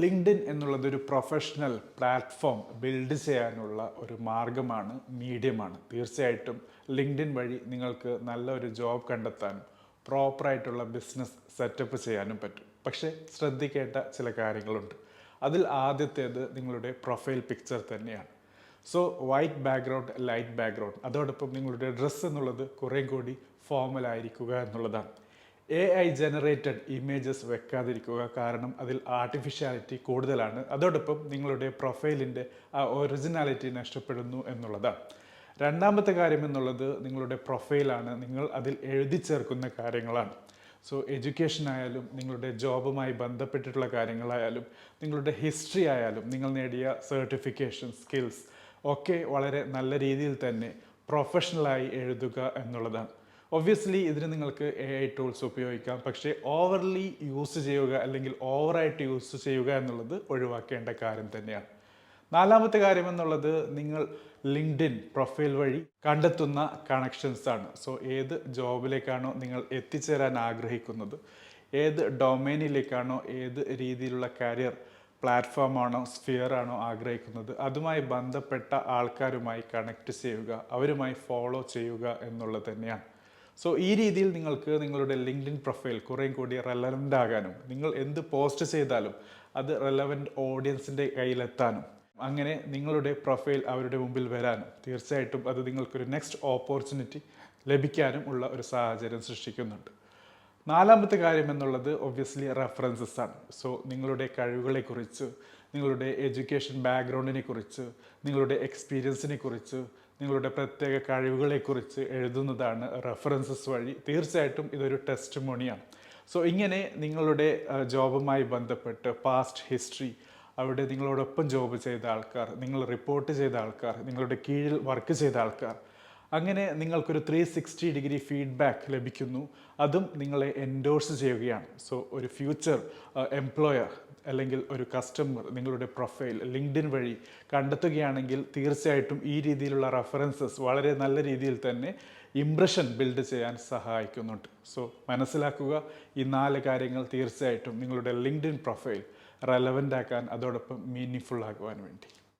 LinkedIn എന്നുള്ളത് ഒരു professional platform build ചെയ്യാനുള്ള ഒരു മാർഗമാണ്, മീഡിയമാണ്. തീർച്ചയായിട്ടും ലിങ്ക്ഡിൻ വഴി നിങ്ങൾക്ക് നല്ലൊരു ജോബ് കണ്ടെത്താനും പ്രോപ്പറായിട്ടുള്ള ബിസിനസ് സെറ്റപ്പ് ചെയ്യാനും പറ്റും. പക്ഷേ ശ്രദ്ധിക്കേണ്ട ചില കാര്യങ്ങളുണ്ട്. അതിൽ ആദ്യത്തേത് നിങ്ങളുടെ പ്രൊഫൈൽ പിക്ചർ തന്നെയാണ്. So white background, light background, അതോടൊപ്പം നിങ്ങളുടെ ഡ്രസ്സ് എന്നുള്ളത് കുറേ കൂടി ഫോർമൽ ആയിരിക്കുക എന്നുള്ളതാണ്. AI ജനറേറ്റഡ് ഇമേജസ് വെക്കാതിരിക്കുക, കാരണം അതിൽ ആർട്ടിഫിഷ്യാലിറ്റി കൂടുതലാണ്. അതോടൊപ്പം നിങ്ങളുടെ പ്രൊഫൈലിൻ്റെ ആ ഒറിജിനാലിറ്റി നഷ്ടപ്പെടുന്നു എന്നുള്ളതാണ്. രണ്ടാമത്തെ കാര്യം എന്നുള്ളത് നിങ്ങളുടെ പ്രൊഫൈലാണ്, നിങ്ങൾ അതിൽ എഴുതി ചേർക്കുന്ന കാര്യങ്ങളാണ്. സോ എഡ്യൂക്കേഷൻ ആയാലും നിങ്ങളുടെ ജോബുമായി ബന്ധപ്പെട്ടിട്ടുള്ള കാര്യങ്ങളായാലും നിങ്ങളുടെ ഹിസ്റ്ററി ആയാലും നിങ്ങൾ നേടിയ സർട്ടിഫിക്കേഷൻ, സ്കിൽസ് ഒക്കെ വളരെ നല്ല രീതിയിൽ തന്നെ പ്രൊഫഷണലായി എഴുതുക എന്നുള്ളതാണ്. ഒബ്വിയസ്ലി ഇതിന് നിങ്ങൾക്ക് AI ടൂൾസ് ഉപയോഗിക്കാം, പക്ഷേ ഓവർലി യൂസ് ചെയ്യുക അല്ലെങ്കിൽ ഓവറായിട്ട് യൂസ് ചെയ്യുക എന്നുള്ളത് ഒഴിവാക്കേണ്ട കാര്യം തന്നെയാണ്. നാലാമത്തെ കാര്യം എന്നുള്ളത് നിങ്ങൾ ലിങ്ക്ഡിൻ പ്രൊഫൈൽ വഴി കണ്ടെത്തുന്ന കണക്ഷൻസ് ആണ്. സോ ഏത് ജോബിലേക്കാണോ നിങ്ങൾ എത്തിച്ചേരാൻ ആഗ്രഹിക്കുന്നത്, ഏത് ഡൊമൈനിലേക്കാണോ, ഏത് രീതിയിലുള്ള കരിയർ പ്ലാറ്റ്ഫോമാണോ, സ്ഫിയർ ആണോ ആഗ്രഹിക്കുന്നത്, അതുമായി ബന്ധപ്പെട്ട ആൾക്കാരുമായി കണക്ട് ചെയ്യുക, അവരുമായി ഫോളോ ചെയ്യുക എന്നുള്ളത് തന്നെയാണ്. സോ ഈ രീതിയിൽ നിങ്ങൾക്ക് നിങ്ങളുടെ ലിങ്ക്ഡിൻ പ്രൊഫൈൽ കുറേ കൂടി റെലവൻ്റ് ആകാനും, നിങ്ങൾ എന്ത് പോസ്റ്റ് ചെയ്താലും അത് റെലവൻറ്റ് ഓഡിയൻസിൻ്റെ കയ്യിലെത്താനും, അങ്ങനെ നിങ്ങളുടെ പ്രൊഫൈൽ അവരുടെ മുമ്പിൽ വരാനും, തീർച്ചയായിട്ടും അത് നിങ്ങൾക്കൊരു നെക്സ്റ്റ് ഓപ്പർച്യൂണിറ്റി ലഭിക്കാനും ഉള്ള ഒരു സാഹചര്യം സൃഷ്ടിക്കുന്നുണ്ട്. നാലാമത്തെ കാര്യം എന്നുള്ളത് ഒബ്വിയസ്ലി റെഫറൻസസ് ആണ്. സോ നിങ്ങളുടെ കഴിവുകളെക്കുറിച്ച്, നിങ്ങളുടെ എഡ്യൂക്കേഷൻ ബാക്ക്ഗ്രൗണ്ടിനെ കുറിച്ച്, നിങ്ങളുടെ എക്സ്പീരിയൻസിനെ കുറിച്ച്, നിങ്ങളുടെ പ്രത്യേക കഴിവുകളെക്കുറിച്ച് എഴുതുന്നതാണ് റെഫറൻസസ് വഴി. തീർച്ചയായിട്ടും ഇതൊരു ടെസ്റ്റിമോണിയാണ്. സോ ഇങ്ങനെ നിങ്ങളുടെ ജോബുമായി ബന്ധപ്പെട്ട് പാസ്റ്റ് ഹിസ്റ്ററി, അവിടെ നിങ്ങളോടൊപ്പം ജോബ് ചെയ്ത ആൾക്കാർ, നിങ്ങൾ റിപ്പോർട്ട് ചെയ്ത ആൾക്കാർ, നിങ്ങളുടെ കീഴിൽ വർക്ക് ചെയ്ത ആൾക്കാർ, അങ്ങനെ നിങ്ങൾക്കൊരു 360 ഡിഗ്രി ഫീഡ്ബാക്ക് ലഭിക്കുന്നു. അതും നിങ്ങളെ എൻഡോഴ്സ് ചെയ്യുകയാണ്. സോ ഒരു ഫ്യൂച്ചർ എംപ്ലോയർ അല്ലെങ്കിൽ ഒരു കസ്റ്റമർ നിങ്ങളുടെ പ്രൊഫൈൽ ലിങ്ക്ഡിൻ വഴി കണ്ടെത്തുകയാണെങ്കിൽ തീർച്ചയായിട്ടും ഈ രീതിയിലുള്ള റെഫറൻസസ് വളരെ നല്ല രീതിയിൽ തന്നെ ഇംപ്രഷൻ ബിൽഡ് ചെയ്യാൻ സഹായിക്കുന്നുണ്ട്. സോ മനസ്സിലാക്കുക, ഈ 4 കാര്യങ്ങൾ തീർച്ചയായിട്ടും നിങ്ങളുടെ ലിങ്ക്ഡിൻ പ്രൊഫൈൽ റെലവൻ്റ് ആക്കാൻ, അതോടൊപ്പം മീനിങ് ഫുൾ ആക്കുവാൻ വേണ്ടി.